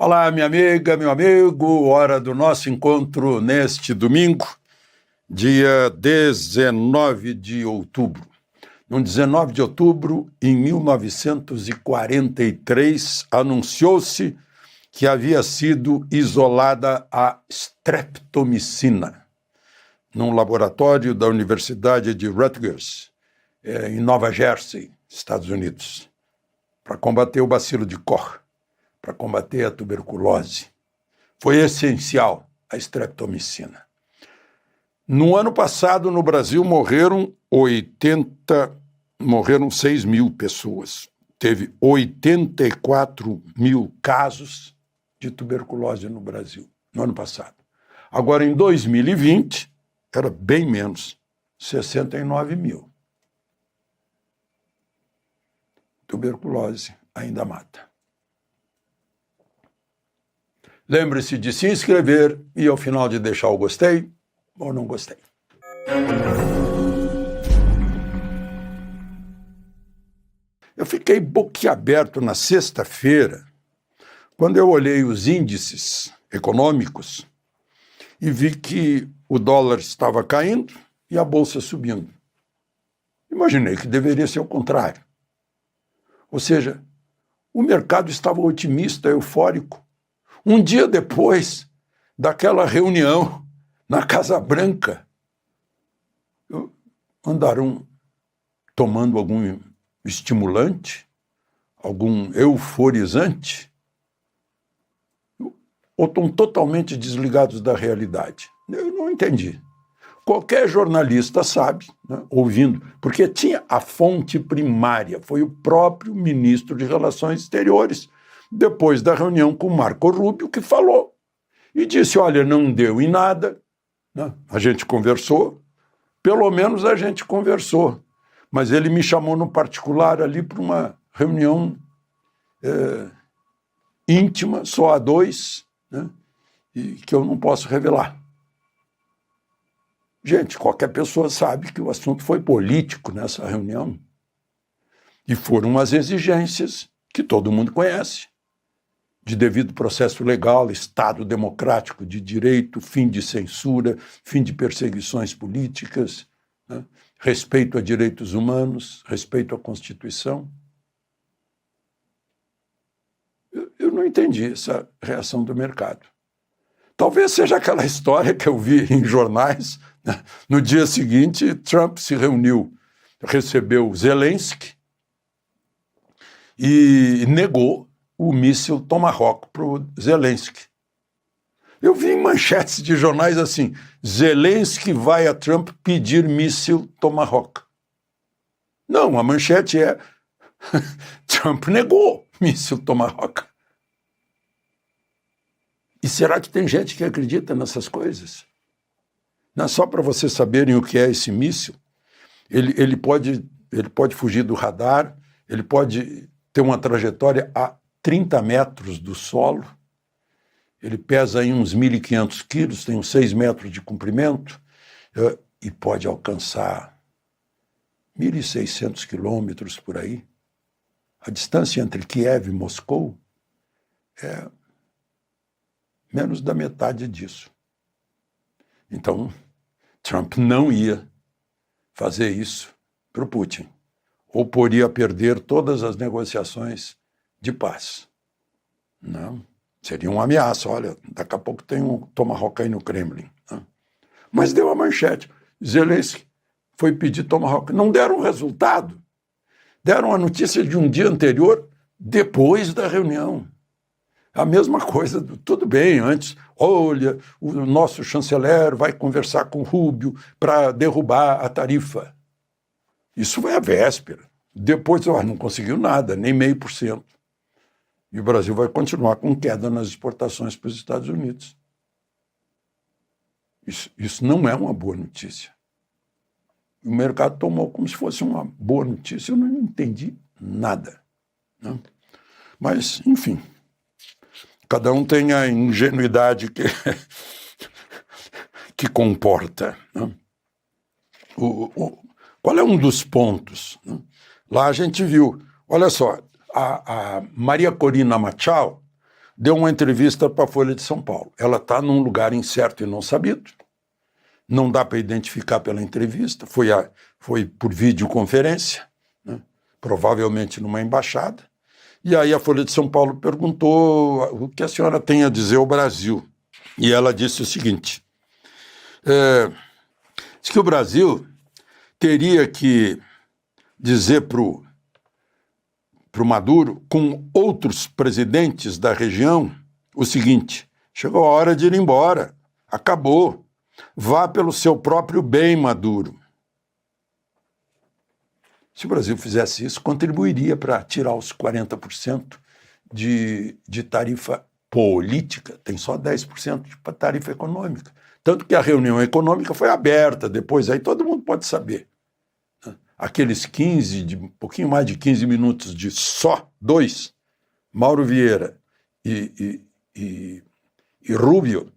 Olá, minha amiga, meu amigo, hora do nosso encontro neste domingo, dia 19 de outubro. No 19 de outubro, em 1943, anunciou-se que havia sido isolada a streptomicina num laboratório da Universidade de Rutgers, em Nova Jersey, Estados Unidos, para combater o bacilo de Koch, para combater a tuberculose. Foi essencial a streptomicina. No ano passado, no Brasil, morreram 6 mil pessoas. Teve 84 mil casos de tuberculose no Brasil, no ano passado. Agora, em 2020, era bem menos, 69 mil. Tuberculose ainda mata. Lembre-se de se inscrever e, ao final, de deixar o gostei ou não gostei. Eu fiquei boquiaberto na sexta-feira, quando eu olhei os índices econômicos e vi que o dólar estava caindo e a bolsa subindo. Imaginei que deveria ser o contrário. Ou seja, o mercado estava otimista, eufórico. Um dia depois daquela reunião na Casa Branca, andaram tomando algum estimulante, algum euforizante, ou estão totalmente desligados da realidade? Eu não entendi. Qualquer jornalista sabe, né, ouvindo, porque tinha a fonte primária, foi o próprio ministro de Relações Exteriores, depois da reunião com Marco Rubio, que falou e disse, olha, não deu em nada, né? A gente conversou, pelo menos a gente conversou, mas ele me chamou no particular ali para uma reunião íntima, só a dois, né? E que eu não posso revelar. Gente, qualquer pessoa sabe que o assunto foi político nessa reunião e foram as exigências que todo mundo conhece, de devido processo legal, Estado democrático de direito, fim de censura, fim de perseguições políticas, né? Respeito a direitos humanos, respeito à Constituição. Eu não entendi essa reação do mercado. Talvez seja aquela história que eu vi em jornais, né? No dia seguinte, Trump se reuniu, recebeu Zelensky e negou o míssil Tomahawk para o Zelensky. Eu vi em manchetes de jornais assim, Zelensky vai a Trump pedir míssil Tomahawk. Não, a manchete é Trump negou míssil Tomahawk. E será que tem gente que acredita nessas coisas? Não, só para vocês saberem o que é esse míssil, ele pode fugir do radar, ele pode ter uma trajetória a 30 metros do solo, ele pesa aí uns 1.500 quilos, tem uns 6 metros de comprimento, e pode alcançar 1.600 quilômetros por aí. A distância entre Kiev e Moscou é menos da metade disso. Então, Trump não ia fazer isso para o Putin, ou poderia perder todas as negociações de paz. Não, seria uma ameaça. Olha, daqui a pouco tem um Tomahawk aí no Kremlin. Não. Mas deu a manchete. Zelensky foi pedir Tomahawk. Não deram resultado. Deram a notícia de um dia anterior, depois da reunião. A mesma coisa, tudo bem, antes, olha, o nosso chanceler vai conversar com Rubio para derrubar a tarifa. Isso foi a véspera. Depois, não conseguiu nada, nem 0,5%. E o Brasil vai continuar com queda nas exportações para os Estados Unidos. Isso não é uma boa notícia. O mercado tomou como se fosse uma boa notícia. Eu não entendi nada. Né? Mas, enfim, cada um tem a ingenuidade que comporta. Né? Qual é um dos pontos? Né? Lá a gente viu, olha só, a Maria Corina Machado deu uma entrevista para a Folha de São Paulo. Ela está num lugar incerto e não sabido, não dá para identificar pela entrevista, foi por videoconferência, né? Provavelmente numa embaixada, e aí a Folha de São Paulo perguntou o que a senhora tem a dizer ao Brasil, e ela disse o seguinte, diz que o Brasil teria que dizer para o Maduro, com outros presidentes da região, o seguinte, chegou a hora de ir embora, acabou, vá pelo seu próprio bem, Maduro. Se o Brasil fizesse isso, contribuiria para tirar os 40% de tarifa política, tem só 10% de tarifa econômica. Tanto que a reunião econômica foi aberta depois, aí todo mundo pode saber. Aqueles um pouquinho mais de 15 minutos de só dois, Mauro Vieira e Rubio,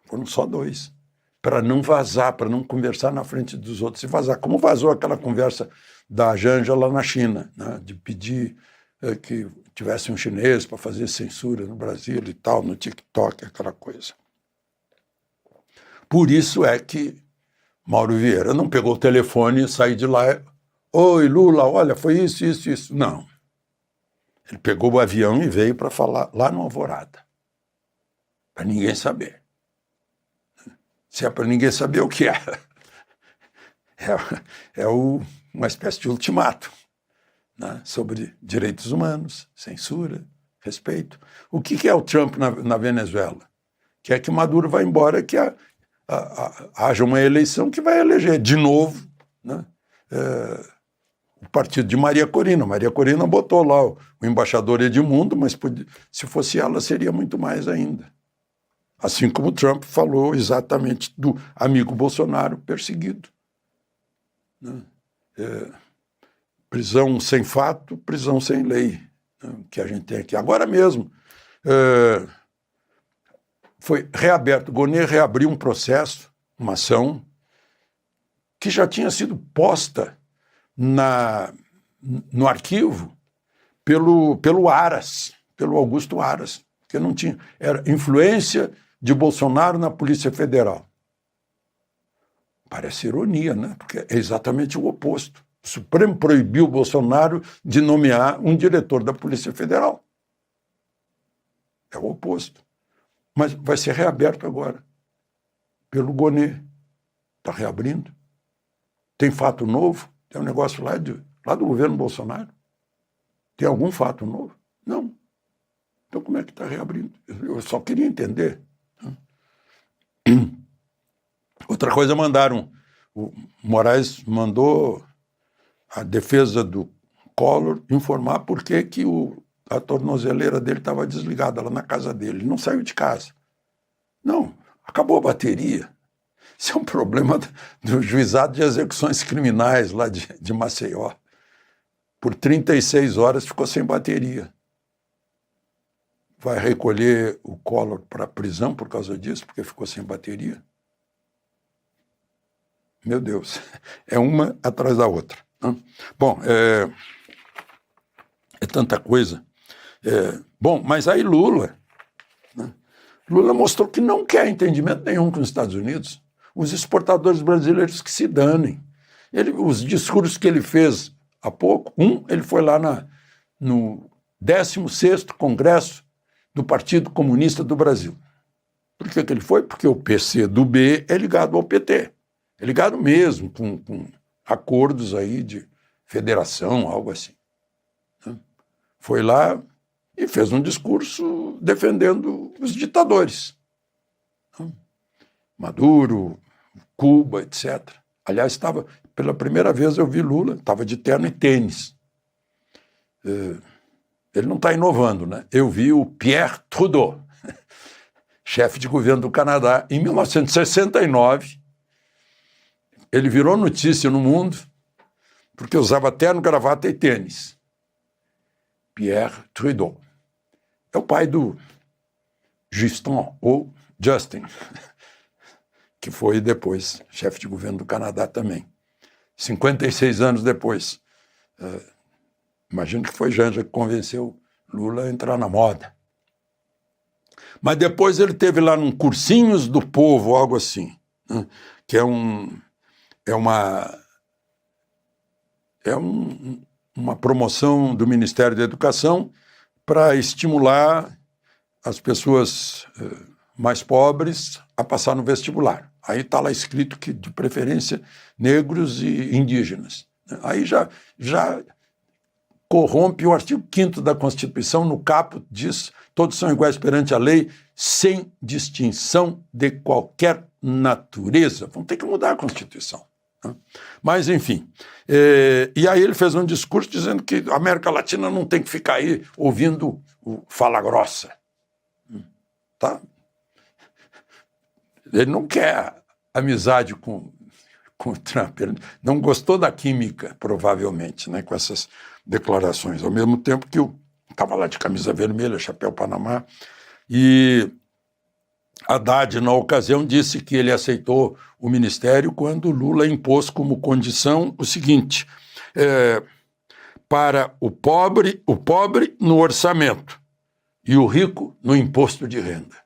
foram só dois, para não vazar, para não conversar na frente dos outros e vazar. Como vazou aquela conversa da Janja lá na China, né, de pedir que tivesse um chinês para fazer censura no Brasil e tal, no TikTok, aquela coisa. Por isso é que Mauro Vieira não pegou o telefone e saiu de lá. Oi, Lula, olha, foi isso, isso, isso. Não. Ele pegou o avião e veio para falar lá no Alvorada. Para ninguém saber. Se é para ninguém saber, o que é? Uma espécie de ultimato, né, sobre direitos humanos, censura, respeito. O que é o Trump na Venezuela? Quer que Maduro vá embora, que haja uma eleição que vai eleger de novo, né, o partido de Maria Corina. Maria Corina botou lá o embaixador Edmundo, mas se fosse ela seria muito mais ainda. Assim como o Trump falou exatamente do amigo Bolsonaro perseguido. Né? Prisão sem fato, prisão sem lei, né, que a gente tem aqui. Agora mesmo, foi reaberto, Gonê reabriu um processo, uma ação, que já tinha sido posta no arquivo pelo Aras, pelo Augusto Aras, que não tinha, era influência de Bolsonaro na Polícia Federal. Parece ironia, né? Porque é exatamente o oposto. O Supremo proibiu o Bolsonaro de nomear um diretor da Polícia Federal. É o oposto. Mas vai ser reaberto agora, pelo Gonê. Está reabrindo. Tem fato novo? Tem um negócio lá do governo Bolsonaro? Tem algum fato novo? Não. Então como é que está reabrindo? Eu só queria entender. Outra coisa, o Moraes mandou a defesa do Collor informar por que a tornozeleira dele estava desligada lá na casa dele. Ele não saiu de casa. Não, acabou a bateria. Isso é um problema do Juizado de Execuções Criminais lá de Maceió. Por 36 horas ficou sem bateria. Vai recolher o Collor para a prisão por causa disso, porque ficou sem bateria? Meu Deus, é uma atrás da outra. Né? Bom, é tanta coisa. Bom, mas aí Lula mostrou que não quer entendimento nenhum com os Estados Unidos. Os exportadores brasileiros que se danem. Os discursos que ele fez há pouco, ele foi lá no 16º Congresso do Partido Comunista do Brasil. Por que ele foi? Porque o PCdoB é ligado ao PT. É ligado mesmo com acordos aí de federação, algo assim. Foi lá e fez um discurso defendendo os ditadores. Maduro, Cuba, etc. Aliás, pela primeira vez eu vi Lula, estava de terno e tênis. Ele não está inovando, né? Eu vi o Pierre Trudeau, chefe de governo do Canadá, em 1969. Ele virou notícia no mundo porque usava terno, gravata e tênis. Pierre Trudeau. É o pai do Justin, ou Justin, que foi depois chefe de governo do Canadá também. 56 anos depois. Imagino que foi Janja que convenceu Lula a entrar na moda. Mas depois ele teve lá num Cursinhos do Povo, algo assim, né? Que é uma promoção do Ministério da Educação para estimular as pessoas mais pobres a passar no vestibular. Aí está lá escrito que, de preferência, negros e indígenas. Aí já corrompe o artigo 5º da Constituição, no caput diz: todos são iguais perante a lei, sem distinção de qualquer natureza. Vão ter que mudar a Constituição. Mas, enfim, e aí ele fez um discurso dizendo que a América Latina não tem que ficar aí ouvindo o fala grossa. Tá? Ele não quer amizade com o Trump, ele não gostou da química, provavelmente, né, com essas declarações, ao mesmo tempo que eu estava lá de camisa vermelha, chapéu Panamá, e Haddad, na ocasião, disse que ele aceitou o ministério quando Lula impôs como condição o seguinte: para o pobre no orçamento e o rico no imposto de renda.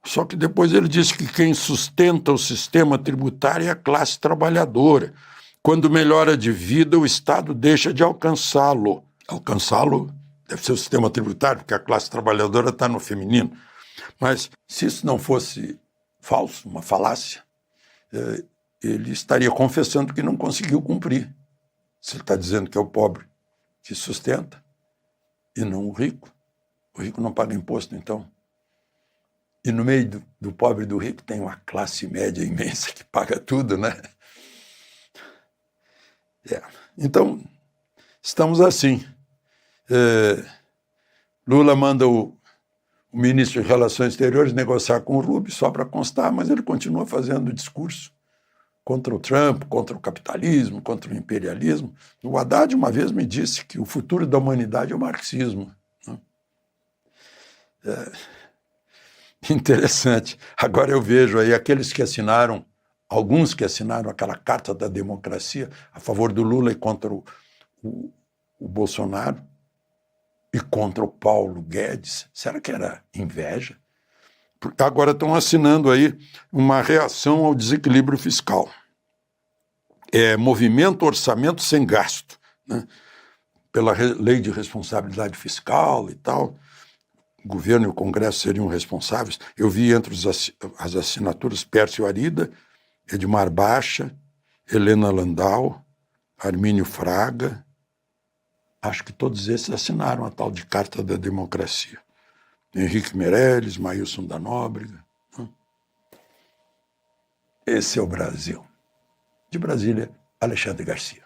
Só que depois ele disse que quem sustenta o sistema tributário é a classe trabalhadora. Quando melhora de vida, o Estado deixa de alcançá-lo. Alcançá-lo deve ser o sistema tributário, porque a classe trabalhadora está no feminino. Mas se isso não fosse falso, uma falácia, ele estaria confessando que não conseguiu cumprir. Se ele está dizendo que é o pobre que sustenta e não o rico não paga imposto, então. E no meio do pobre e do rico tem uma classe média imensa que paga tudo, né? Então, estamos assim. Lula manda o ministro de Relações Exteriores negociar com o Rubio, só para constar, mas ele continua fazendo discurso contra o Trump, contra o capitalismo, contra o imperialismo. O Haddad uma vez me disse que o futuro da humanidade é o marxismo. Interessante. Agora eu vejo aí aqueles que assinaram, alguns que assinaram aquela Carta da Democracia a favor do Lula e contra o Bolsonaro e contra o Paulo Guedes. Será que era inveja? Porque agora estão assinando aí uma reação ao desequilíbrio fiscal. Movimento Orçamento Sem Gasto, né? Pela lei de responsabilidade fiscal e tal. O governo e o Congresso seriam responsáveis. Eu vi entre as assinaturas Pércio Arida, Edmar Baixa, Helena Landau, Armínio Fraga. Acho que todos esses assinaram a tal de Carta da Democracia. Henrique Meirelles, Maílson da Nóbrega. Esse é o Brasil. De Brasília, Alexandre Garcia.